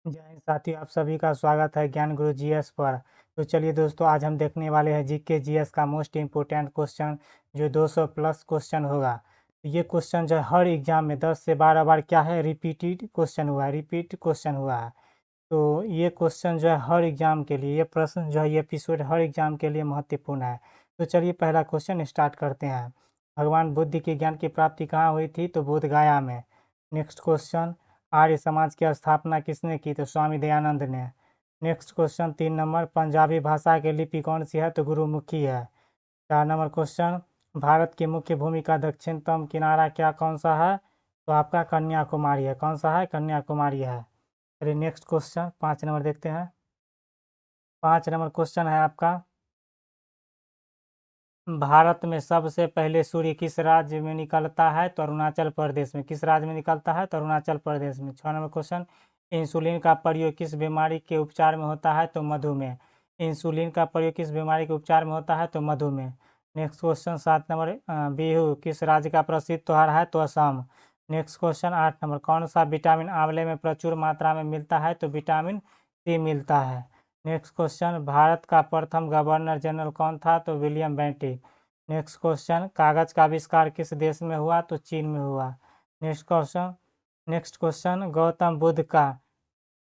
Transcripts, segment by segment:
जय हिंद साथियों, आप सभी का स्वागत है ज्ञान गुरु जीएस पर। तो चलिए दोस्तों, आज हम देखने वाले हैं जीके जीएस का मोस्ट इम्पोर्टेंट क्वेश्चन जो 200 प्लस क्वेश्चन होगा। तो ये क्वेश्चन जो है हर एग्जाम में 10 से 12 बार क्या है, रिपीटेड क्वेश्चन हुआ है, रिपीट क्वेश्चन हुआ है। तो ये क्वेश्चन जो है हर एग्जाम के लिए, ये प्रश्न जो है, ये एपिसोड हर एग्जाम के लिए महत्वपूर्ण है। तो चलिए पहला क्वेश्चन स्टार्ट करते हैं। भगवान बुद्ध की ज्ञान की प्राप्ति कहाँ हुई थी? तो बोध गया में। नेक्स्ट क्वेश्चन, आर्य समाज की स्थापना किसने की? तो स्वामी दयानंद ने। नेक्स्ट क्वेश्चन 3 नंबर, पंजाबी भाषा की लिपि कौन सी है? तो गुरुमुखी है। 4 नंबर क्वेश्चन, भारत की मुख्य भूमि का दक्षिणतम किनारा क्या कौन सा है? तो आपका कन्याकुमारी है। कौन सा है? कन्याकुमारी है। चलिए नेक्स्ट क्वेश्चन 5 नंबर देखते हैं। 5 नंबर क्वेश्चन है आपका, भारत में सबसे पहले सूर्य किस राज्य में निकलता है? तो अरुणाचल प्रदेश में। किस राज्य में निकलता है? तो अरुणाचल प्रदेश में। 6 नंबर क्वेश्चन, इंसुलिन का प्रयोग किस बीमारी के उपचार में होता है? तो मधुमेह। इंसुलिन का प्रयोग किस बीमारी के उपचार में होता है? तो मधुमेह। नेक्स्ट क्वेश्चन 7 नंबर, बिहू किस राज्य का प्रसिद्ध त्योहार है? तो असम। नेक्स्ट क्वेश्चन 8 नंबर, कौन सा विटामिन आंवले में प्रचुर मात्रा में मिलता है? तो विटामिन सी मिलता है। नेक्स्ट क्वेश्चन, भारत का प्रथम गवर्नर जनरल कौन था? तो विलियम बेंटिक। नेक्स्ट क्वेश्चन, कागज का आविष्कार किस देश में हुआ? तो चीन में हुआ। नेक्स्ट क्वेश्चन, गौतम बुद्ध का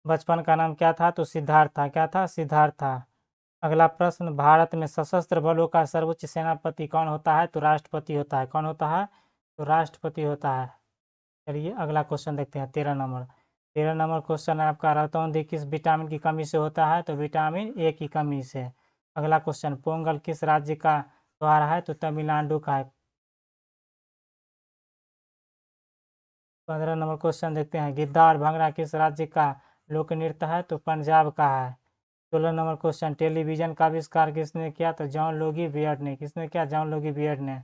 बचपन का नाम क्या था? तो सिद्धार्थ था। क्या था? सिद्धार्थ था। अगला प्रश्न, भारत में सशस्त्र बलों का सर्वोच्च सेनापति कौन होता है? तो राष्ट्रपति होता है। कौन होता है? तो राष्ट्रपति होता है। चलिए अगला क्वेश्चन देखते हैं। 13 नंबर, 13 नंबर क्वेश्चन है आपका, रतौंधी किस विटामिन की कमी से होता है? तो विटामिन ए की कमी से। अगला क्वेश्चन, पोंगल किस राज्य का त्योहार है? तो तमिलनाडु का है। 15 नंबर क्वेश्चन देखते हैं, गिद्दा और भंगड़ा किस राज्य का लोक नृत्य है? तो पंजाब का है। 16 नंबर क्वेश्चन, टेलीविजन का आविष्कार किसने किया? तो जॉन लोगी बियर्ड ने। किसने किया? जॉन लोगी बियर्ड ने।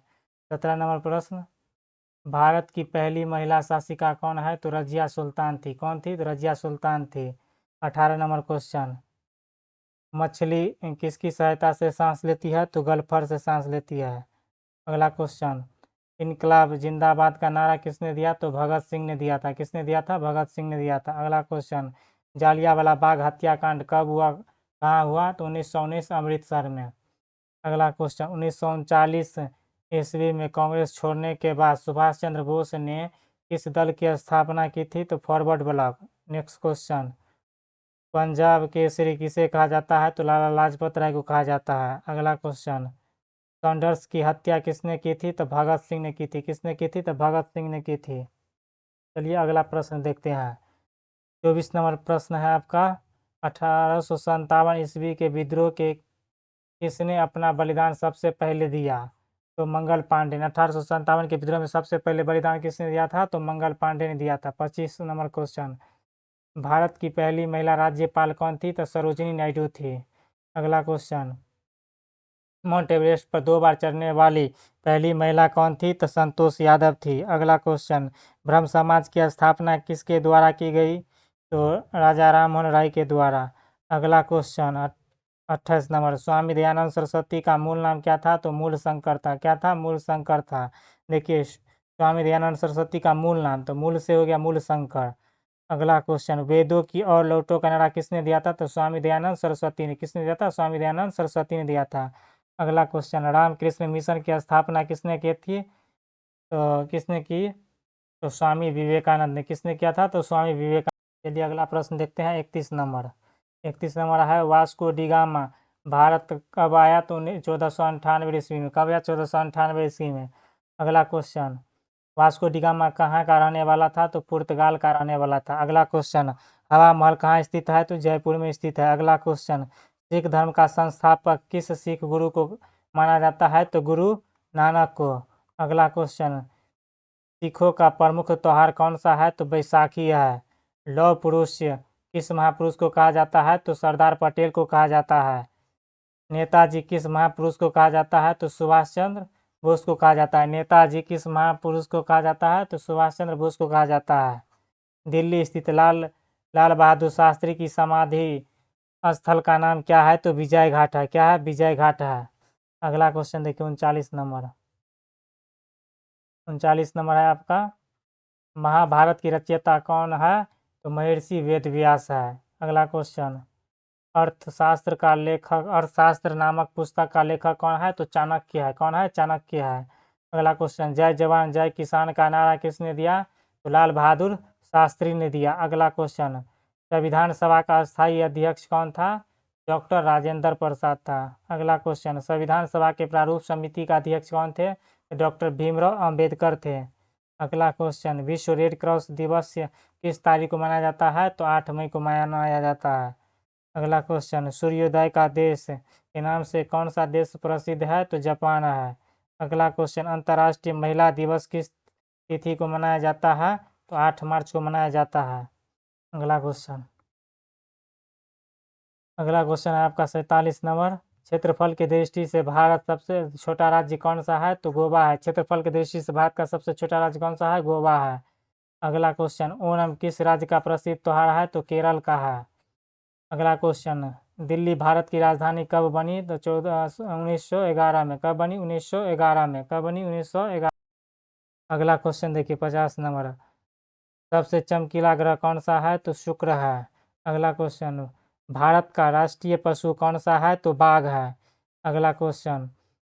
17 नंबर प्रश्न, भारत की पहली महिला शासिका कौन है? तो रजिया सुल्तान थी। कौन थी? तो रजिया सुल्तान थी। 18 नंबर क्वेश्चन, मछली किसकी सहायता से सांस लेती है? तो गल्फर से सांस लेती है। अगला क्वेश्चन, इनकलाब जिंदाबाद का नारा किसने दिया? तो भगत सिंह ने दिया था। किसने दिया था? भगत सिंह ने दिया था। अगला क्वेश्चन, जालियांवाला बाग हत्याकांड कब हुआ, कहाँ हुआ? तो 1919 अमृतसर में। अगला क्वेश्चन, 1939 ईस्वी में कांग्रेस छोड़ने के बाद सुभाष चंद्र बोस ने किस दल की स्थापना की थी? तो forward block. Next question, Punjab Kesari किसे कहा जाता है? तो लाला लाजपत राय को कहा जाता है। अगला क्वेश्चन, सॉन्डर्स की हत्या किसने की थी? तो भगत सिंह ने की थी। किसने की थी? तो भगत सिंह ने की थी। चलिए अगला प्रश्न देखते हैं। 24 नंबर प्रश्न है आपका, 1857 ईस्वी के विद्रोह के किसने अपना बलिदान सबसे पहले दिया? तो मंगल पांडे ने। 1857 के विद्रोह में सबसे पहले बलिदान किसने दिया था? तो मंगल पांडे ने दिया था। 25 नंबर क्वेश्चन, भारत की पहली महिला राज्यपाल कौन थी? तो सरोजिनी नायडू थी। अगला क्वेश्चन, माउंट एवरेस्ट पर 2 बार चढ़ने वाली पहली महिला कौन थी? तो संतोष यादव थी। अगला क्वेश्चन, ब्रह्म समाज की स्थापना किसके द्वारा की गई? तो राजा राममोहन राय के द्वारा। अगला क्वेश्चन 28 नंबर, स्वामी दयानंद सरस्वती का मूल नाम क्या था? तो मूल शंकर था। क्या था? मूल शंकर था। देखिए स्वामी दयानंद सरस्वती का मूल नाम, तो मूल से हो गया मूल शंकर। अगला क्वेश्चन, वेदों की और लौटो का नारा किसने दिया था? तो स्वामी दयानंद सरस्वती ने। किसने दिया था? स्वामी दयानंद सरस्वती ने दिया था। अगला क्वेश्चन, रामकृष्ण मिशन की स्थापना किसने की थी? तो किसने की? तो स्वामी विवेकानंद ने। किसने किया था? तो स्वामी विवेकानंद। चलिए अगला प्रश्न देखते हैं। 31 नंबर, 31 नंबर है, वास्को डी गामा भारत कब आया? तो 1498 ईस्वी में। कब आया? 1498 ईस्वी में। अगला क्वेश्चन, वास्को डी गामा कहाँ का रहने वाला था? तो पुर्तगाल का रहने वाला था। अगला क्वेश्चन, हवा महल कहाँ स्थित है? तो जयपुर में स्थित है। अगला क्वेश्चन, सिख धर्म का संस्थापक किस सिख गुरु को माना जाता है? तो गुरु नानक को। अगला क्वेश्चन, सिखों का प्रमुख त्योहार कौन सा है? तो बैसाखी है। लौह पुरुष किस महापुरुष को कहा जाता है? तो सरदार पटेल को कहा जाता है। नेताजी किस महापुरुष को कहा जाता है? तो सुभाष चंद्र बोस को कहा जाता है। नेताजी किस महापुरुष को कहा जाता है? तो सुभाष चंद्र बोस को कहा जाता है। दिल्ली स्थित लाल लाल बहादुर शास्त्री की समाधि स्थल का नाम क्या है? तो विजय घाट है। क्या है? विजय घाट है। अगला क्वेश्चन देखिए 39 नंबर, 39 नंबर है आपका, महाभारत की रचयिता कौन है? तो महर्षि वेद व्यास है। अगला क्वेश्चन, अर्थशास्त्र का लेखक, अर्थशास्त्र नामक पुस्तक का लेखक कौन है? तो चाणक्य है। कौन है? चाणक्य है। अगला क्वेश्चन, जय जवान जय किसान का नारा किसने दिया? तो लाल बहादुर शास्त्री ने दिया। अगला क्वेश्चन, संविधान सभा का स्थायी अध्यक्ष कौन था? डॉक्टर राजेंद्र प्रसाद था। अगला क्वेश्चन, संविधान सभा के प्रारूप समिति का अध्यक्ष कौन थे? डॉक्टर भीमराव अंबेडकर थे। अगला क्वेश्चन, विश्व रेड क्रॉस दिवस किस तारीख को मनाया जाता है? तो 8 मई को मनाया जाता है। अगला क्वेश्चन, सूर्योदय का देश के नाम से कौन सा देश प्रसिद्ध है? तो जापान है। अगला क्वेश्चन, अंतर्राष्ट्रीय महिला दिवस किस तिथि को मनाया जाता है? तो 8 मार्च को मनाया जाता है। अगला क्वेश्चन, अगला क्वेश्चन है आपका 47 नंबर, क्षेत्रफल की दृष्टि से भारत सबसे छोटा राज्य कौन सा है? तो गोवा है। क्षेत्रफल की दृष्टि से भारत का सबसे छोटा राज्य कौन सा है? गोवा है। अगला क्वेश्चन, ओणम किस राज्य का प्रसिद्ध त्योहार है? तो केरल का है। अगला क्वेश्चन, दिल्ली भारत की राजधानी कब बनी? तो 1911 में। कब बनी? 1911 में। कब बनी? 1911। अगला क्वेश्चन देखिए 50 नंबर, सबसे चमकीला ग्रह कौन सा है? तो शुक्र है। अगला क्वेश्चन, भारत का राष्ट्रीय पशु कौन सा है? तो बाघ है। अगला क्वेश्चन,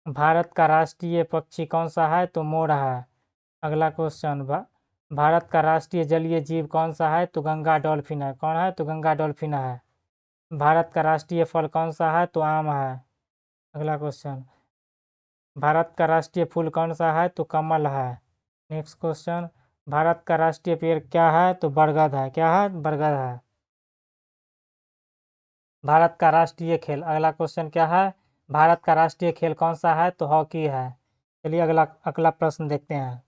भारत का राष्ट्रीय पक्षी कौन सा है? तो मोर है। अगला क्वेश्चन, भारत का राष्ट्रीय जलीय जीव कौन सा है? तो गंगा डॉल्फिन है। कौन है? तो गंगा डॉल्फिन है। भारत का राष्ट्रीय फल कौन सा है? तो आम है। अगला क्वेश्चन, भारत का राष्ट्रीय फूल कौन सा है? तो कमल है। नेक्स्ट क्वेश्चन, भारत का राष्ट्रीय पेड़ क्या है? तो बरगद है। क्या है? बरगद है। भारत का राष्ट्रीय खेल, अगला क्वेश्चन क्या है? भारत का राष्ट्रीय खेल कौन सा है? तो हॉकी है। चलिए अगला अगला प्रश्न देखते हैं,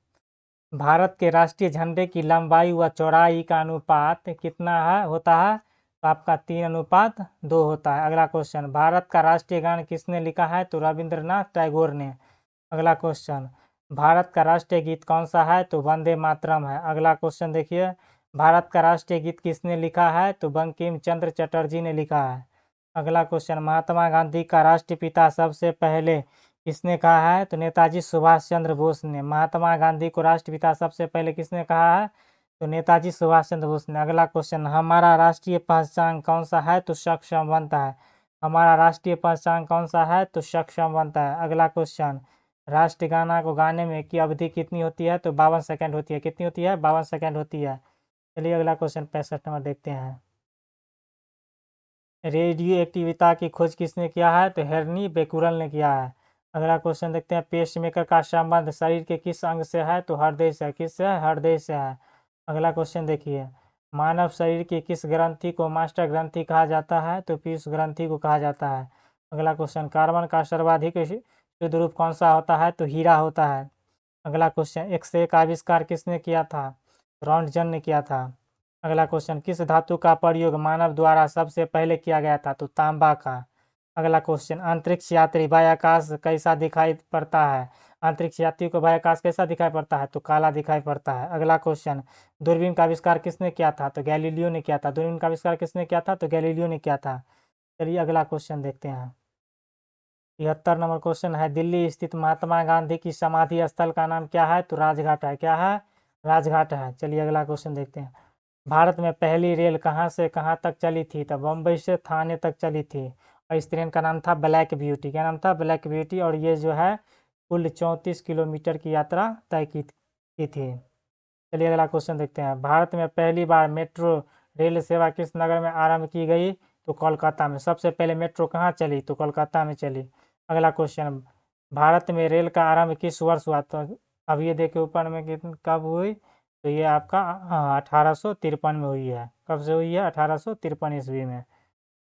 भारत के राष्ट्रीय झंडे की लंबाई व चौड़ाई का अनुपात कितना है होता है? तो आपका 3:2 होता है। अगला क्वेश्चन, भारत का राष्ट्रीय गान किसने लिखा है? तो रविंद्रनाथ टैगोर ने। अगला क्वेश्चन, भारत का राष्ट्रीय गीत कौन सा है? तो वंदे मातरम है। अगला क्वेश्चन देखिए, भारत का राष्ट्रीय गीत किसने लिखा है? तो बंकिम चंद्र चटर्जी ने लिखा है। अगला क्वेश्चन, महात्मा गांधी का राष्ट्रपिता सबसे पहले किसने कहा है? तो नेताजी सुभाष चंद्र बोस ने। महात्मा गांधी को राष्ट्रपिता सबसे पहले किसने कहा है? तो नेताजी सुभाष चंद्र बोस ने। अगला क्वेश्चन, हमारा राष्ट्रीय पहचान कौन सा है? तो सक्षम बनता है। हमारा राष्ट्रीय पहचान कौन सा है? तो सक्षम बनता है। अगला क्वेश्चन, राष्ट्रगाना को गाने में की अवधि कितनी होती है? तो 52 सेकंड होती है। कितनी होती है? 52 सेकंड होती है। चलिए अगला क्वेश्चन 65 नंबर देखते हैं, रेडियो एक्टिविता की खोज किसने किया है? तो हेनरी बेकुरल ने किया है। अगला क्वेश्चन देखते हैं, पेसमेकर का संबंध शरीर के किस अंग से है? तो हृदय से। किससे है? हृदय से है। अगला क्वेश्चन देखिए, मानव शरीर की किस ग्रंथि को मास्टर ग्रंथि कहा जाता है? तो पीयूष ग्रंथि को कहा जाता है। अगला क्वेश्चन, कार्बन का सर्वाधिक शुद्ध रूप कौन सा होता है? तो हीरा होता है। अगला क्वेश्चन, एक्सरे का आविष्कार किसने किया था? रॉन्टजन ने किया था। अगला क्वेश्चन, किस धातु का प्रयोग मानव द्वारा सबसे पहले किया गया था? तो तांबा का। अगला क्वेश्चन, अंतरिक्ष यात्री बाह्याकाश कैसा दिखाई पड़ता है? अंतरिक्ष यात्री को बाह्याकाश कैसा दिखाई पड़ता है? तो काला दिखाई पड़ता है। अगला क्वेश्चन, दूरबीन का आविष्कार किसने किया था? तो गैलीलियो ने किया था। दूरबीन का आविष्कार किसने किया था? तो गैलीलियो ने किया था। चलिए अगला क्वेश्चन देखते हैं, 73 नंबर क्वेश्चन है, दिल्ली स्थित महात्मा गांधी की समाधि स्थल का नाम क्या है? तो राजघाट है। क्या है? राजघाट है। चलिए अगला क्वेश्चन देखते हैं, भारत में पहली रेल कहाँ से कहाँ तक चली थी? तो बम्बई से थाने तक चली थी और इस ट्रेन का नाम था ब्लैक ब्यूटी। क्या नाम था? Black beauty. और ये जो है कुल 34 किलोमीटर की यात्रा तय की थी। चलिए अगला क्वेश्चन देखते हैं, भारत में पहली बार मेट्रो रेल सेवा किस नगर में आरंभ की गई? तो कोलकाता में। सबसे पहले मेट्रो कहाँ चली? तो कोलकाता में चली। अगला क्वेश्चन, भारत में रेल का आरंभ किस वर्ष हुआ? तो अब ये देखिए ऊपर में कब हुई? तो ये आपका 1853 में हुई है। कब से हुई है? 1853 ईस्वी में,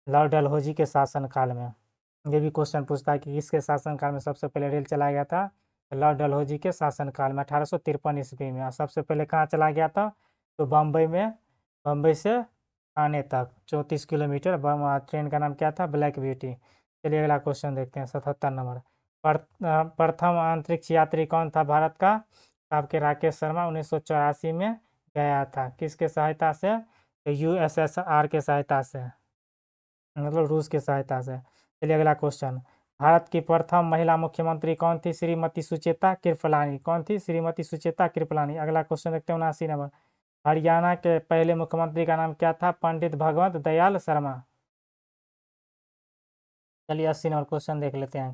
लॉर्ड डलहौजी के शासनकाल में। ये भी क्वेश्चन पूछता है कि किसके शासनकाल में सबसे पहले रेल चलाया गया था? लॉर्ड डलहौजी के शासनकाल में 1853 ईस्वी में। और सबसे पहले कहाँ चला गया था? तो बम्बई में। बम्बई से थाने तक 34 किलोमीटर। ट्रेन का नाम क्या था? Black beauty. चलिए अगला क्वेश्चन देखते हैं, 77 नंबर, प्रथम अंतरिक्ष यात्री कौन था भारत का? आपके राकेश शर्मा 1984 में गया था। किसके सहायता से? तो यूएसएसआर के सहायता से, मतलब रूस की सहायता से। चलिए अगला क्वेश्चन, भारत की प्रथम महिला मुख्यमंत्री कौन थी? श्रीमती सुचेता कृपलानी। कौन थी? श्रीमती सुचेता कृपलानी। अगला क्वेश्चन देखते हैं 79 नंबर, हरियाणा के पहले मुख्यमंत्री का नाम क्या था? पंडित भगवंत दयाल शर्मा। चलिए 80 नंबर क्वेश्चन देख लेते हैं।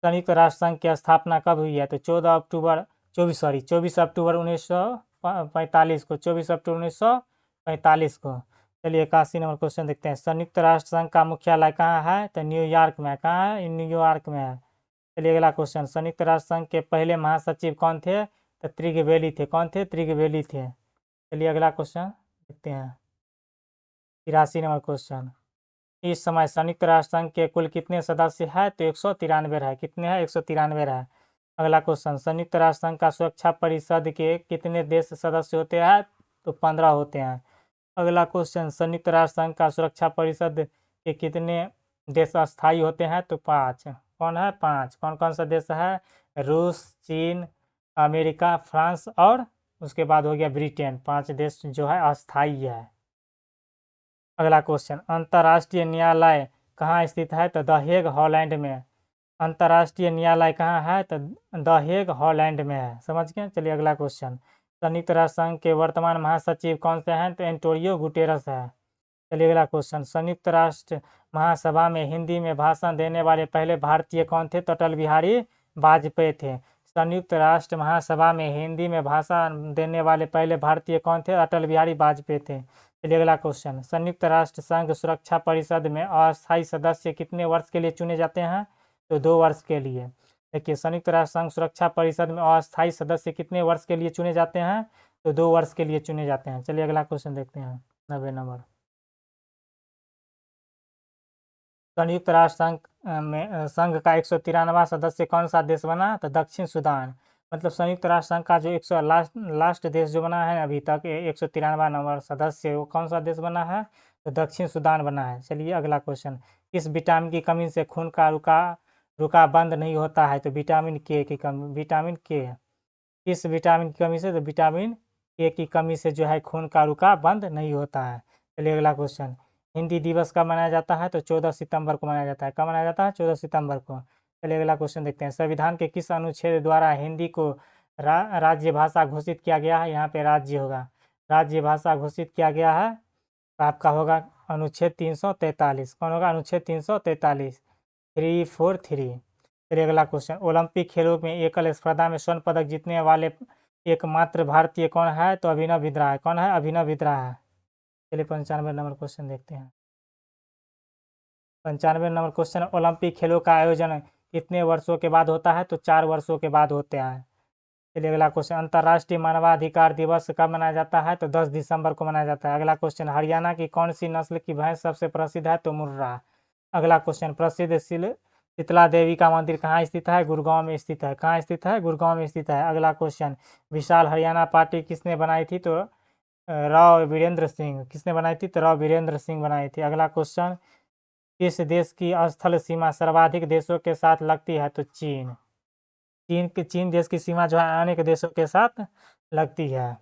संयुक्त राष्ट्र संघ की स्थापना कब हुई है? तो 24 अक्टूबर 1945 को, 24 अक्टूबर 1945 को। चलिए 81 नंबर क्वेश्चन देखते हैं। संयुक्त राष्ट्र संघ का मुख्यालय कहाँ है? तो न्यूयॉर्क में। कहाँ है? न्यूयॉर्क में है। चलिए अगला क्वेश्चन। संयुक्त राष्ट्र संघ के पहले महासचिव कौन थे? तो त्रिगवेली थे। कौन थे? त्रिगवेली थे। चलिए अगला क्वेश्चन देखते हैं। 83 नंबर क्वेश्चन। इस समय संयुक्त राष्ट्र संघ के कुल कितने सदस्य हैं? तो 193 है। कितने हैं? 193 है। अगला क्वेश्चन। संयुक्त राष्ट्र संघ का सुरक्षा परिषद के कितने देश सदस्य होते हैं? तो 15 होते हैं। अगला क्वेश्चन। संयुक्त राष्ट्र संघ का सुरक्षा परिषद के कितने देश अस्थायी होते हैं? तो 5। कौन है? 5। कौन कौन सा देश है? रूस, चीन, अमेरिका, फ्रांस और उसके बाद हो गया ब्रिटेन। 5 देश जो है अस्थायी है। अगला क्वेश्चन। अंतर्राष्ट्रीय न्यायालय कहाँ स्थित है? तो द हेग, हॉलैंड में। अंतर्राष्ट्रीय न्यायालय कहाँ है? तो द हेग, हॉलैंड में है। समझ गए? चलिए अगला क्वेश्चन। संयुक्त राष्ट्र संघ के वर्तमान महासचिव कौन से हैं? तो एंटोनियो गुटेरस है। चलिए अगला क्वेश्चन। संयुक्त राष्ट्र महासभा में हिंदी में भाषण देने वाले पहले भारतीय कौन थे? तो अटल बिहारी वाजपेयी थे। संयुक्त राष्ट्र महासभा में हिंदी में भाषण देने वाले पहले भारतीय कौन थे? अटल बिहारी वाजपेयी थे। चलिए अगला क्वेश्चन। संयुक्त राष्ट्र संघ सुरक्षा परिषद में अस्थायी सदस्य कितने वर्ष के लिए चुने जाते हैं? तो 2 वर्ष के लिए। देखिए संयुक्त राष्ट्र संघ सुरक्षा परिषद में अस्थायी सदस्य कितने वर्ष के लिए चुने जाते हैं? तो 2 वर्ष के लिए चुने जाते हैं। चलिए अगला क्वेश्चन देखते हैं। 90 नंबर। संयुक्त राष्ट्र संघ का 193वां सदस्य कौन सा देश बना? तो दक्षिण सूडान। मतलब संयुक्त राष्ट्र संघ का जो 100 लास्ट देश जो बना है अभी तक 193वां नंबर सदस्य, वो कौन सा देश बना है? तो दक्षिण सूडान बना है। चलिए अगला क्वेश्चन। किस विटामिन की कमी से खून का रुका बंद नहीं होता है? तो विटामिन के की कमी। विटामिन के। किस विटामिन की कमी से? तो विटामिन के की कमी से जो है खून का रुका बंद नहीं होता है। चलिए अगला क्वेश्चन। हिंदी दिवस कब मनाया जाता है? तो 14 सितंबर को मनाया जाता है। कब मनाया जाता है? 14 सितंबर को। चलिए अगला क्वेश्चन देखते हैं। संविधान के किस अनुच्छेद द्वारा हिंदी को राज्य भाषा घोषित किया गया है? यहाँ पे राज्य होगा। राज्य भाषा घोषित किया गया है तो आपका होगा अनुच्छेद 343। कौन होगा? अनुच्छेद 343। 343। चलिए अगला क्वेश्चन। ओलंपिक खेलों में एकल स्पर्धा में स्वर्ण पदक जीतने वाले एकमात्र भारतीय कौन है? तो अभिनव बिंद्रा है। कौन है? अभिनव बिंद्रा है। चलिए 95 नंबर क्वेश्चन देखते हैं। 95 नंबर क्वेश्चन। ओलंपिक खेलों का आयोजन कितने वर्षों के बाद होता है? तो 4 वर्षों के बाद होते हैं। चलिए अगला क्वेश्चन। अंतर्राष्ट्रीय मानवाधिकार दिवस कब मनाया जाता है? तो 10 दिसंबर को मनाया जाता है। अगला क्वेश्चन। हरियाणा की कौन सी नस्ल की भैंस सबसे प्रसिद्ध है? तो मुर्रा। अगला क्वेश्चन। प्रसिद्ध शीतला देवी का मंदिर कहाँ स्थित है? गुड़गांव में स्थित है। कहाँ स्थित है? गुड़गांव में स्थित है। अगला क्वेश्चन। विशाल हरियाणा पार्टी किसने बनाई थी? तो राव वीरेंद्र सिंह। किसने बनाई थी? तो राव वीरेंद्र सिंह बनाई थी। अगला क्वेश्चन। किस देश की स्थल सीमा सर्वाधिक देशों के साथ लगती है? तो चीन। चीन देश की सीमा जो है अनेक देशों के साथ लगती है।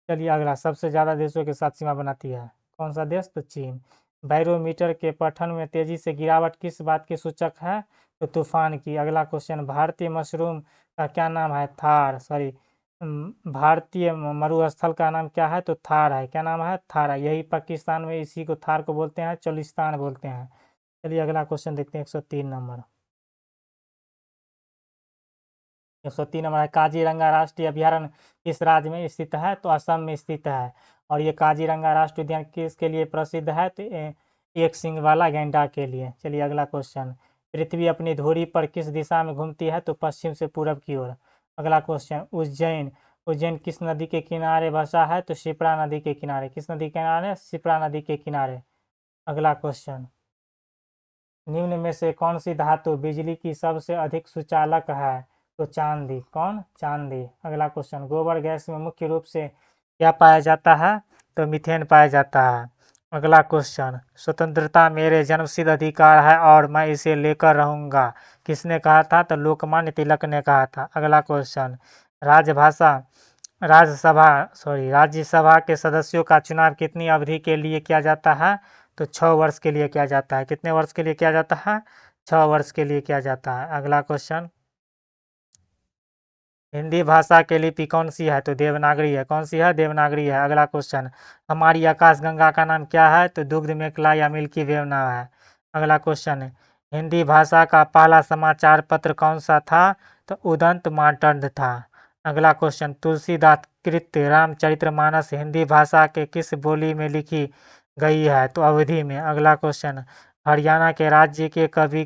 चलिए अगला। सबसे ज़्यादा देशों के साथ सीमा बनाती है कौन सा देश? तो चीन। बैरोमीटर के पठन में तेजी से गिरावट किस बात की सूचक है? तो तूफान की। अगला क्वेश्चन। भारतीय मशरूम का क्या नाम है? भारतीय मरुस्थल का नाम क्या है? तो थार है। क्या नाम है? थार है। यही पाकिस्तान में इसी को थार को बोलते हैं, चोलिस्तान बोलते हैं। चलिए अगला क्वेश्चन देखते हैं। 103 नंबर। 103 नंबर है। काजीरंगा राष्ट्रीय अभयारण्य किस राज्य में स्थित है? तो असम में स्थित है। और ये काजीरंगा राष्ट्रीय उद्यान किसके लिए प्रसिद्ध है? तो एक सींग वाला गैंडा के लिए। चलिए अगला क्वेश्चन। पृथ्वी अपनी धुरी पर किस दिशा में घूमती है? तो पश्चिम से पूरब की ओर। अगला क्वेश्चन। उज्जैन उज्जैन किस नदी के किनारे बसा है? तो शिप्रा नदी के किनारे। किस नदी के किनारे? शिप्रा नदी के किनारे। अगला क्वेश्चन। निम्न में से कौन सी धातु बिजली की सबसे अधिक सुचालक है? तो चांदी। कौन? चांदी। अगला क्वेश्चन। गोबर गैस में मुख्य रूप से क्या पाया जाता है? तो मीथेन पाया जाता है। अगला क्वेश्चन। स्वतंत्रता मेरे जन्मसिद्ध अधिकार है और मैं इसे लेकर रहूंगा किसने कहा था? तो लोकमान्य तिलक ने कहा था। अगला क्वेश्चन। राजभाषा राज्यसभा के सदस्यों का चुनाव कितनी अवधि के लिए किया जाता है? तो 6 वर्ष के लिए किया जाता है। कितने वर्ष के लिए किया जाता है? 6 वर्ष के लिए किया जाता है। अगला क्वेश्चन। हिंदी भाषा की लिपि कौन सी है? तो देवनागरी है। कौन सी है? देवनागरी है। अगला क्वेश्चन, हमारी आकाशगंगा का नाम क्या है? तो दुग्ध मेखला या मिल्की वेव नाम है। अगला क्वेश्चन, हिंदी भाषा का पहला समाचार पत्र कौन सा था? तो उदंत मार्तंड था। अगला क्वेश्चन, तुलसीदास कृत रामचरितमानस हिंदी भाषा के किस बोली में लिखी गई है? तो अवधी में। अगला क्वेश्चन, हरियाणा के राज्य के कवि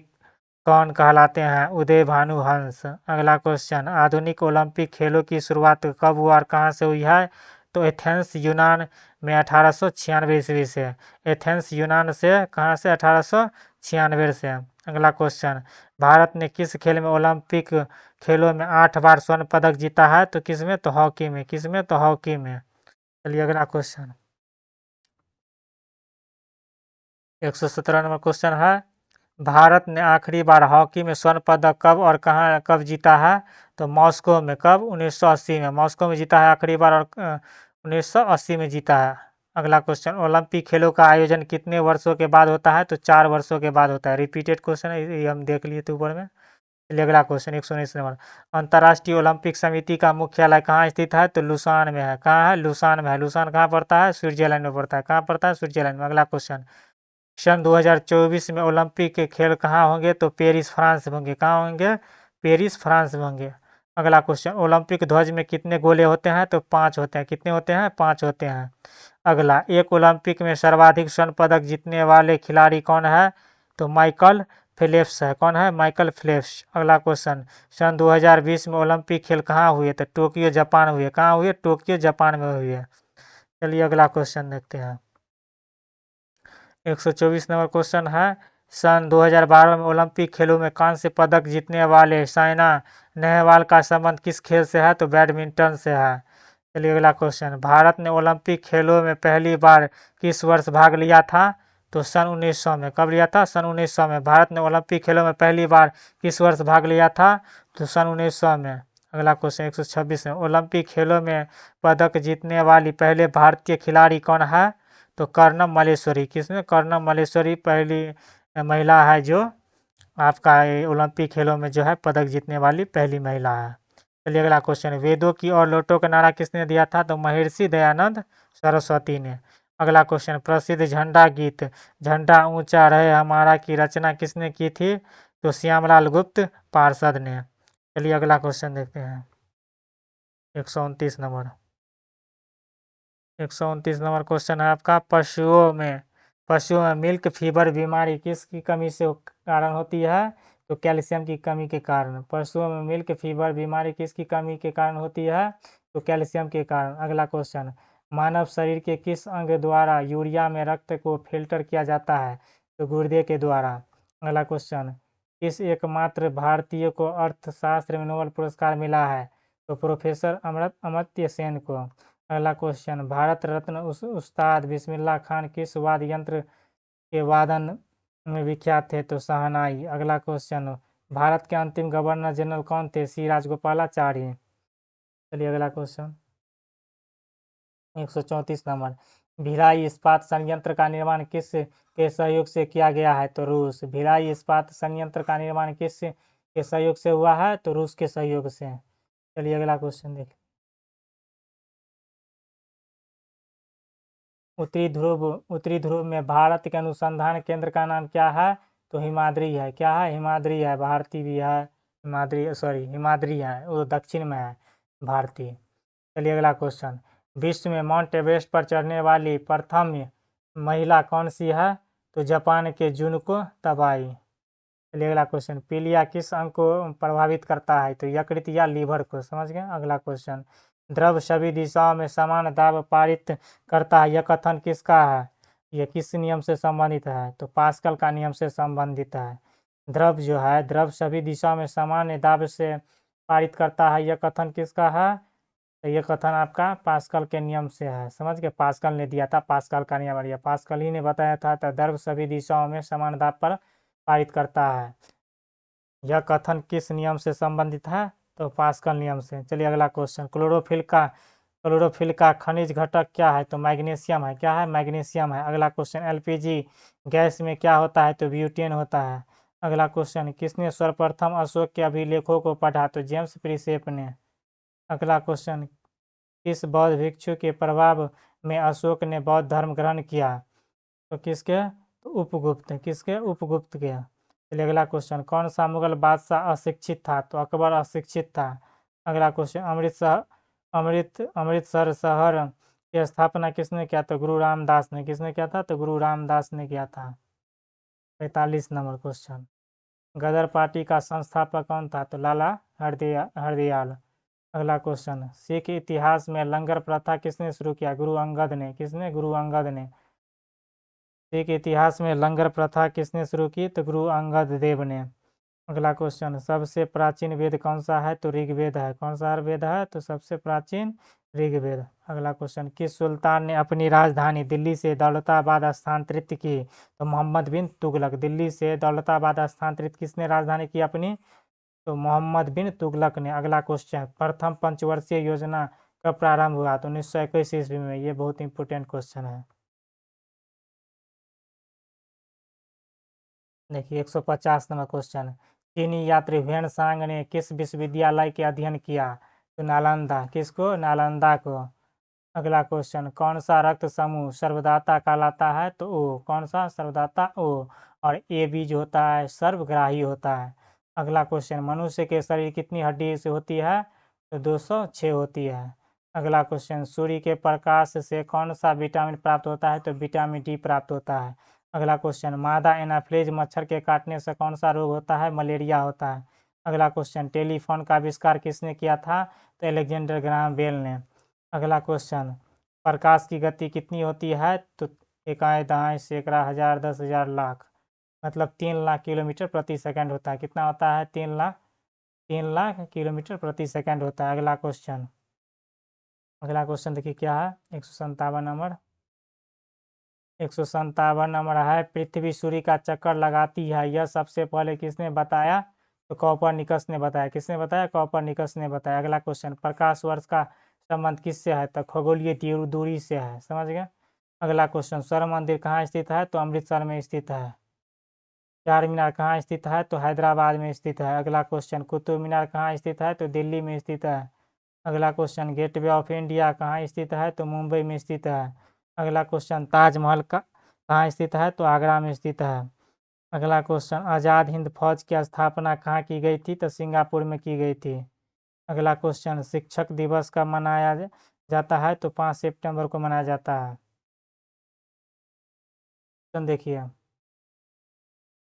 कौन कहलाते हैं? उदय भानु हंस। अगला क्वेश्चन, आधुनिक ओलंपिक खेलों की शुरुआत कब हुआ और कहाँ से हुई है? तो एथेंस यूनान में 1896 ईस्वी से। एथेंस यूनान से कहाँ से? 1896 से। अगला क्वेश्चन, भारत ने किस खेल में ओलंपिक खेलों में 8 बार स्वर्ण पदक जीता है? तो किसमें? तो हॉकी में। किसमें? तो हॉकी में। चलिए अगला क्वेश्चन, 117 नंबर क्वेश्चन है, भारत ने आखिरी बार हॉकी में स्वर्ण पदक कब और कहाँ कब जीता है? तो मॉस्को में। कब? 1980 में मॉस्को में जीता है आखिरी बार, और 1980 में जीता है। अगला क्वेश्चन, ओलंपिक खेलों का आयोजन कितने वर्षों के बाद होता है? तो 4 वर्षों के बाद होता है। रिपीटेड क्वेश्चन है, ये हम देख लिए थे ऊपर में। चलिए अगला क्वेश्चन, 119 नंबर, अंतर्राष्ट्रीय ओलंपिक समिति का मुख्यालय कहाँ स्थित है? तो लुसान में है। कहाँ है? लुसान में है। लुसान कहाँ पड़ता है? स्विट्जरलैंड में पड़ता है। कहाँ पड़ता है? स्विट्जरलैंड में। अगला क्वेश्चन, सन 2024 में ओलंपिक के खेल कहाँ होंगे? तो पेरिस फ्रांस में होंगे। कहाँ होंगे? पेरिस फ्रांस में होंगे। अगला क्वेश्चन, ओलंपिक ध्वज में कितने गोले होते हैं? तो 5 होते हैं। कितने होते हैं? 5 होते हैं। अगला, एक ओलंपिक में सर्वाधिक स्वर्ण पदक जीतने वाले खिलाड़ी कौन है? तो माइकल फेल्प्स है। कौन है? Michael Phelps. अगला क्वेश्चन, सन 2020 में ओलंपिक खेल कहाँ हुए? तो टोक्यो जापान हुए। कहाँ हुए? टोक्यो जापान में हुए। चलिए अगला क्वेश्चन देखते हैं, 124 नंबर क्वेश्चन है, सन 2012 में ओलंपिक खेलों में कांस्य पदक जीतने वाले साइना नेहवाल का संबंध किस खेल से है? तो बैडमिंटन से है। चलिए अगला क्वेश्चन, भारत ने ओलंपिक खेलों में पहली बार किस वर्ष भाग लिया था? तो सन 1900 में। कब लिया था? सन 1900 में। भारत ने ओलंपिक खेलों में पहली बार किस वर्ष भाग लिया था? तो सन 1900 में। अगला क्वेश्चन, 126 में, ओलंपिक खेलों में पदक जीतने वाली पहले भारतीय खिलाड़ी कौन है? तो कर्णम मल्लेश्वरी। किसमें? कर्णम मल्लेश्वरी पहली महिला है जो आपका ओलंपिक खेलों में जो है पदक जीतने वाली पहली महिला है। चलिए अगला क्वेश्चन, वेदों की और लोटो का नारा किसने दिया था? तो महर्षि दयानंद सरस्वती ने। अगला क्वेश्चन, प्रसिद्ध झंडा गीत झंडा ऊंचा रहे हमारा की रचना किसने की थी? तो श्यामलाल गुप्त पार्षद ने। चलिए अगला क्वेश्चन देखते हैं, 129 नंबर, 129 नंबर क्वेश्चन है आपका, पशुओं में मिल्क फीवर बीमारी किसकी कमी से कारण होती है? तो कैल्शियम की कमी के कारण। पशुओं में मिल्क फीवर बीमारी किसकी कमी के कारण होती है? तो कैल्शियम के कारण। अगला क्वेश्चन, मानव शरीर के किस अंग द्वारा यूरिया में रक्त को फिल्टर किया जाता है? तो गुर्दे के द्वारा। अगला क्वेश्चन, किस एकमात्र भारतीय को अर्थशास्त्र में नोबेल पुरस्कार मिला है? तो प्रोफेसर अमर्त्य सेन को। अगला क्वेश्चन, भारत रत्न उस्ताद बिस्मिल्लाह खान किस वाद्य यंत्र के वादन में विख्यात थे? तो शहनाई। अगला क्वेश्चन, भारत के अंतिम गवर्नर जनरल कौन थे? सी राजगोपालाचारी। चलिए अगला क्वेश्चन, 134 नंबर, भिलाई इस्पात संयंत्र का निर्माण किस के सहयोग से किया गया है? तो रूस। भिलाई इस्पात संयंत्र का निर्माण किस के सहयोग से हुआ है? तो रूस के सहयोग से। चलिए अगला क्वेश्चन देखें, उत्तरी ध्रुव में भारत के अनुसंधान केंद्र का नाम क्या है? तो हिमाद्री है। क्या है? हिमाद्री है। भारती भी है हिमाद्री, सॉरी हिमाद्री है, वो दक्षिण में है भारती। चलिए अगला क्वेश्चन, विश्व में माउंट एवरेस्ट पर चढ़ने वाली प्रथम महिला कौन सी है? तो जापान के जुनको तबाई। चलिए अगला क्वेश्चन, पीलिया किस अंग को प्रभावित करता है? तो यकृत या लीवर को। समझ गए? अगला क्वेश्चन, द्रव सभी दिशाओं में समान दाब पारित करता है, यह कथन किसका है? यह किस नियम से संबंधित है? तो पास्कल का नियम से संबंधित है। द्रव जो है, द्रव सभी दिशाओं में समान दाब से पारित करता है, यह कथन किसका है? तो यह कथन आपका पास्कल के नियम से है। समझ गए? पास्कल ने दिया था, पास्कल का नियम, और पास्कल ही ने बताया था। तो द्रव सभी दिशाओं में समान दाब पर पारित करता है, यह कथन किस नियम से संबंधित है? तो पास्कल नियम से। चलिए अगला क्वेश्चन, क्लोरोफिल का खनिज घटक क्या है? तो मैग्नीशियम है। क्या है? मैग्नीशियम है। अगला क्वेश्चन, एलपीजी गैस में क्या होता है? तो ब्यूटेन होता है। अगला क्वेश्चन, किसने सर्वप्रथम अशोक के अभिलेखों को पढ़ा? तो जेम्स प्रिसेप ने। अगला क्वेश्चन, किस बौद्ध भिक्षु के प्रभाव में अशोक ने बौद्ध धर्म ग्रहण किया? तो किसके? तो उपगुप्त। किसके? उपगुप्त के। चलिए अगला क्वेश्चन, कौन सा मुगल बादशाह अशिक्षित था? तो अकबर अशिक्षित था। अगला क्वेश्चन, अमृतसर शहर की स्थापना किसने किया? तो गुरु रामदास ने। किसने किया था? तो गुरु रामदास ने किया था। 45 नंबर क्वेश्चन, गदर पार्टी का संस्थापक कौन था? तो लाला हरदयाल। अगला क्वेश्चन, सिख इतिहास में लंगर प्रथा किसने शुरू किया? गुरु अंगद ने। किसने? गुरु अंगद ने। सिख इतिहास में लंगर प्रथा किसने शुरू की? तो गुरु अंगद देव ने। अगला क्वेश्चन, सबसे प्राचीन वेद कौन सा है? तो ऋग्वेद है। कौन सा वेद है? तो सबसे प्राचीन ऋग्वेद। अगला क्वेश्चन, किस सुल्तान ने अपनी राजधानी दिल्ली से दौलताबाद स्थानांतरित की? तो मोहम्मद बिन तुगलक। दिल्ली से दौलताबाद स्थानांतरित किसने राजधानी की अपनी? तो मोहम्मद बिन तुगलक ने। अगला क्वेश्चन, प्रथम पंचवर्षीय योजना कब प्रारंभ हुआ? तो 1921 ईस्वी में। ये बहुत इंपॉर्टेंट क्वेश्चन है। देखिए 150 नंबर क्वेश्चन, चीनी यात्री ह्वेनसांग ने किस विश्वविद्यालय के अध्ययन किया? तो नालंदा। किसको? नालंदा को। अगला क्वेश्चन, कौन सा रक्त समूह सर्वदाता कहलाता है? तो ओ। कौन सा? सर्वदाता ओ। और ए बी जो होता है सर्वग्राही होता है। अगला क्वेश्चन, मनुष्य के शरीर कितनी हड्डी से होती है? तो 206 होती है। अगला क्वेश्चन, सूर्य के प्रकाश से कौन सा विटामिन प्राप्त होता है? तो विटामिन डी प्राप्त होता है। अगला क्वेश्चन, मादा एनाफ्लेज मच्छर के काटने से कौन सा रोग होता है? मलेरिया होता है। अगला क्वेश्चन, टेलीफोन का आविष्कार किसने किया था? तो अलेक्जेंडर ग्राहम बेल ने। अगला क्वेश्चन, प्रकाश की गति कितनी होती है? तो इकाई, दहाई, सैकड़ा, हजार, 10,000, लाख। मतलब 3 लाख किलोमीटर प्रति सेकंड होता है। कितना होता है? 3 लाख किलोमीटर प्रति सेकंड होता है। अगला क्वेश्चन देखिए क्या है, 157 नंबर। 157 नंबर है, पृथ्वी सूर्य का चक्कर लगाती है, यह सबसे पहले किसने बताया? तो कॉपरनिकस ने बताया। किसने बताया? कॉपरनिकस ने बताया। अगला क्वेश्चन, प्रकाश वर्ष का संबंध किससे है? तो खगोलीय दूरी से है। समझ गए? अगला क्वेश्चन, स्वर्ण मंदिर कहाँ स्थित है? तो अमृतसर में स्थित है। चार मीनार कहाँ स्थित है? तो हैदराबाद में स्थित है। अगला क्वेश्चन, कुतुब मीनार कहाँ स्थित है? तो दिल्ली में स्थित है। अगला क्वेश्चन, गेटवे ऑफ इंडिया कहाँ स्थित है? तो मुंबई में स्थित है। अगला क्वेश्चन, ताजमहल का कहाँ स्थित है? तो आगरा में स्थित है। अगला क्वेश्चन, आज़ाद हिंद फौज की स्थापना कहाँ की गई थी? तो सिंगापुर में की गई थी। अगला क्वेश्चन, शिक्षक दिवस कब मनाया जाता है? तो 5 सितंबर को मनाया जाता है। देखिए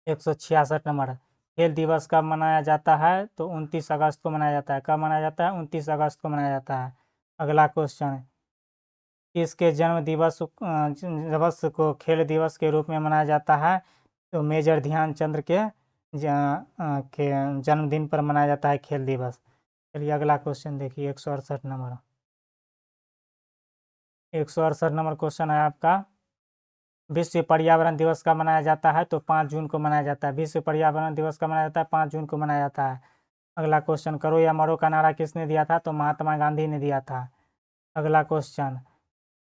166 नंबर, खेल दिवस कब मनाया जाता है? तो 29 अगस्त को मनाया जाता है। कब मनाया जाता है? 29 अगस्त को मनाया जाता है। अगला क्वेश्चन, किसके जन्म दिवस को खेल दिवस के रूप में मनाया जाता है? तो मेजर ध्यानचंद्र के जन्मदिन पर मनाया जाता है खेल दिवस। चलिए अगला क्वेश्चन देखिए 168 नंबर। 168 नंबर क्वेश्चन है आपका, विश्व पर्यावरण दिवस कब मनाया जाता है? तो 5 जून को मनाया जाता है। विश्व पर्यावरण दिवस कब मनाया जाता है? 5 जून को मनाया जाता है। अगला क्वेश्चन, करो या मरो का नारा किसने दिया था? तो महात्मा गांधी ने दिया था। अगला क्वेश्चन,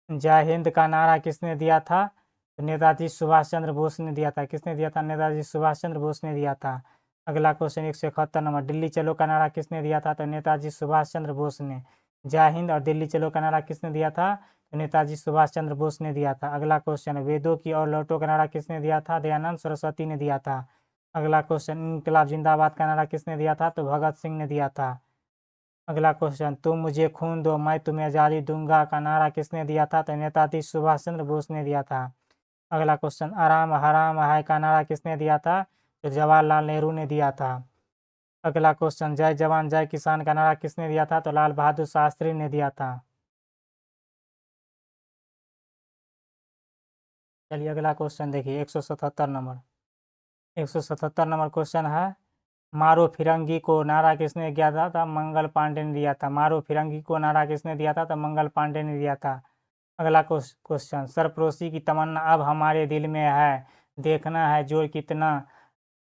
जय हिंद का नारा किसने दिया था? तो नेताजी सुभाष चंद्र बोस ने दिया था। किसने दिया था? नेताजी सुभाष चंद्र बोस ने दिया था। अगला क्वेश्चन 171 नंबर, दिल्ली चलो का नारा किसने दिया था? तो नेताजी सुभाष चंद्र बोस ने। जय हिंद और दिल्ली चलो का नारा किसने दिया था? तो नेताजी सुभाष चंद्र बोस ने दिया था। अगला क्वेश्चन, वेदों की और लौटो का नारा किसने दिया था? दयानंद सरस्वती ने दिया था। अगला क्वेश्चन, इनकलाब जिंदाबाद का नारा किसने दिया था? तो भगत सिंह ने दिया था। अगला क्वेश्चन, तुम मुझे खून दो मैं तुम्हें आज़ादी दूंगा का नारा किसने दिया था? तो नेताजी सुभाष चंद्र बोस ने दिया था। अगला क्वेश्चन, आराम हराम है का नारा किसने दिया था? तो जवाहरलाल नेहरू ने दिया था। अगला क्वेश्चन, जय जवान जय किसान का नारा किसने दिया था? तो लाल बहादुर शास्त्री ने दिया था। चलिए अगला क्वेश्चन देखिए 177 नंबर। 177 नंबर क्वेश्चन है, मारो फिरंगी को नारा किसने दिया था? मंगल पांडे ने दिया था। मारो फिरंगी को नारा किसने दिया था? तो मंगल पांडे ने दिया था। अगला क्वेश्चन, सरफरोशी की तमन्ना अब हमारे दिल में है, देखना है जोर कितना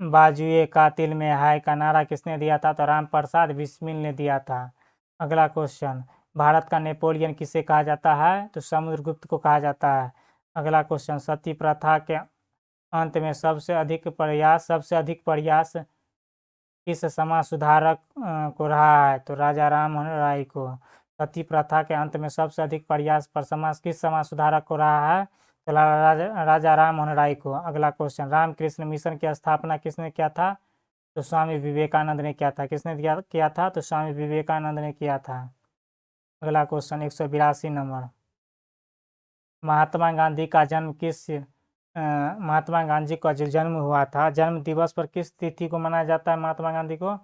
बाजुए कातिल में है का नारा किसने दिया था? तो राम प्रसाद बिस्मिल ने दिया था। अगला क्वेश्चन, भारत का नेपोलियन किसे कहा जाता है? तो समुद्रगुप्त को कहा जाता है। अगला क्वेश्चन, सती प्रथा के अंत में सबसे अधिक प्रयास किस समाज सुधारक को रहा है? तो राजा राम मोहन राय को। सती प्रथा के अंत में सबसे अधिक प्रयास पर समाज किस समाज सुधारक को रहा है? तो राजा राम मोहन राय को। अगला क्वेश्चन, रामकृष्ण मिशन की स्थापना किसने किया था? तो स्वामी विवेकानंद ने किया था। किसने किया था? तो स्वामी विवेकानंद ने किया था। अगला क्वेश्चन 182 नंबर, महात्मा गांधी का जन्म महात्मा गांधी का जो जन्म हुआ था, जन्म दिवस पर किस तिथि को मनाया जाता है महात्मा गांधी को?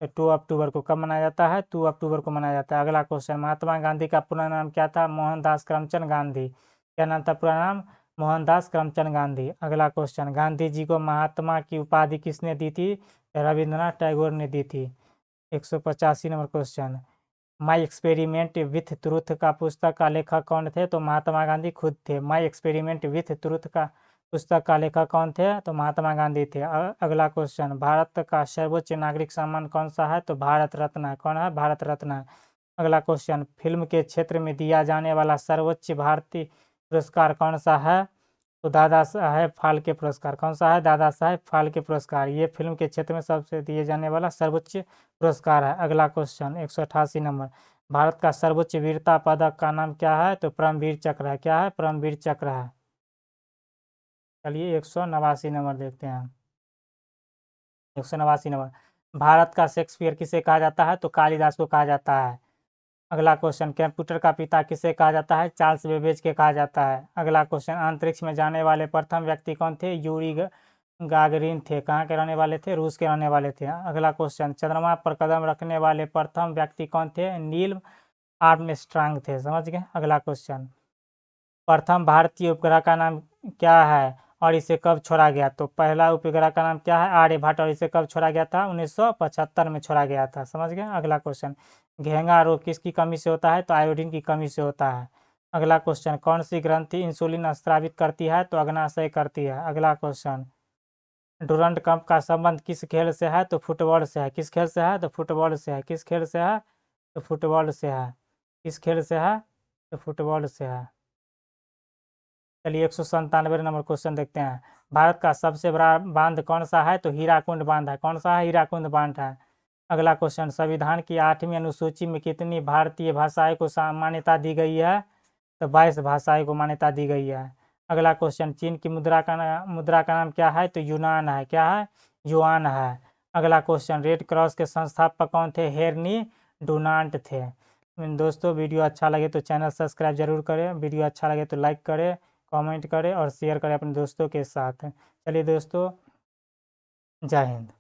तो 2 अक्टूबर को। कब मनाया जाता है? 2 अक्टूबर को मनाया जाता है। अगला क्वेश्चन, महात्मा गांधी का पूरा नाम क्या था? मोहनदास करमचंद गांधी। क्या नाम था पूरा नाम? मोहनदास करमचंद गांधी। अगला क्वेश्चन, गांधी जी को महात्मा की उपाधि किसने दी थी? रविंद्रनाथ टैगोर ने दी थी। 185 number question, my experiment with truth का पुस्तक का लेखक कौन थे? तो महात्मा गांधी खुद थे। माई एक्सपेरिमेंट विथ ट्रूथ का पुस्तक का लेखक कौन थे? तो महात्मा गांधी थे। अगला क्वेश्चन, भारत का सर्वोच्च नागरिक सम्मान कौन सा है? तो भारत रत्न है। कौन है? भारत रत्न है। अगला क्वेश्चन, फिल्म के क्षेत्र में दिया जाने वाला सर्वोच्च भारतीय पुरस्कार कौन सा है? तो दादा साहेब फाल्के पुरस्कार। कौन सा है? दादा साहेब फाल्के पुरस्कार। ये फिल्म के क्षेत्र में सबसे दिए जाने वाला सर्वोच्च पुरस्कार है। अगला क्वेश्चन 188 नंबर, भारत का सर्वोच्च वीरता पदक का नाम क्या है? तो परमवीर चक्र है। क्या है? परमवीर चक्र है। चलिए 189 नंबर देखते हैं। 189 नंबर, भारत का शेक्सपियर किसे कहा जाता है? तो कालिदास को कहा जाता है। अगला क्वेश्चन, कंप्यूटर का पिता किसे कहा जाता है? चार्ल्स बेबेज के कहा जाता है। अगला क्वेश्चन, अंतरिक्ष में जाने वाले प्रथम व्यक्ति कौन थे? यूरी गागरिन थे। कहाँ के रहने वाले थे? रूस के रहने वाले थे। अगला क्वेश्चन, चंद्रमा पर कदम रखने वाले प्रथम व्यक्ति कौन थे? नील आर्मस्ट्रांग थे। समझ गए? अगला क्वेश्चन, प्रथम भारतीय उपग्रह का नाम क्या है और इसे कब छोड़ा गया? तो पहला उपग्रह का नाम क्या है? आर्यभट्ट। और इसे कब छोड़ा गया था? 1975 में छोड़ा गया था। समझ गए? अगला क्वेश्चन, घेंगा रोग किसकी कमी से होता है? तो आयोडीन की कमी से होता है। अगला क्वेश्चन, कौन सी ग्रंथि इंसुलिन स्रावित करती है? तो अग्नाशय करती है। अगला क्वेश्चन, डूरंड कप का संबंध किस खेल से है? तो फुटबॉल से है। किस खेल से है? तो फुटबॉल से है। किस खेल से है? तो फुटबॉल से है। किस खेल से है? तो फुटबॉल से है। चलिए 197 नंबर क्वेश्चन देखते हैं, भारत का सबसे बड़ा बांध कौन सा है? तो हीराकुंड बांध है। कौन सा है? हीराकुंड बांध है। अगला क्वेश्चन, संविधान की 8वीं अनुसूची में कितनी भारतीय भाषाएं को मान्यता दी गई है? तो 22 भाषाएं को मान्यता दी गई है। अगला क्वेश्चन, चीन की मुद्रा का नाम क्या है? तो यूनान है। क्या है? युआन है। अगला क्वेश्चन, रेड क्रॉस के संस्थापक कौन थे? हेनरी डुनांट थे। दोस्तों, वीडियो अच्छा लगे तो चैनल सब्सक्राइब जरूर करें, वीडियो अच्छा लगे तो लाइक करें, कमेंट करें और शेयर करें अपने दोस्तों के साथ। चलिए दोस्तों, जय हिंद।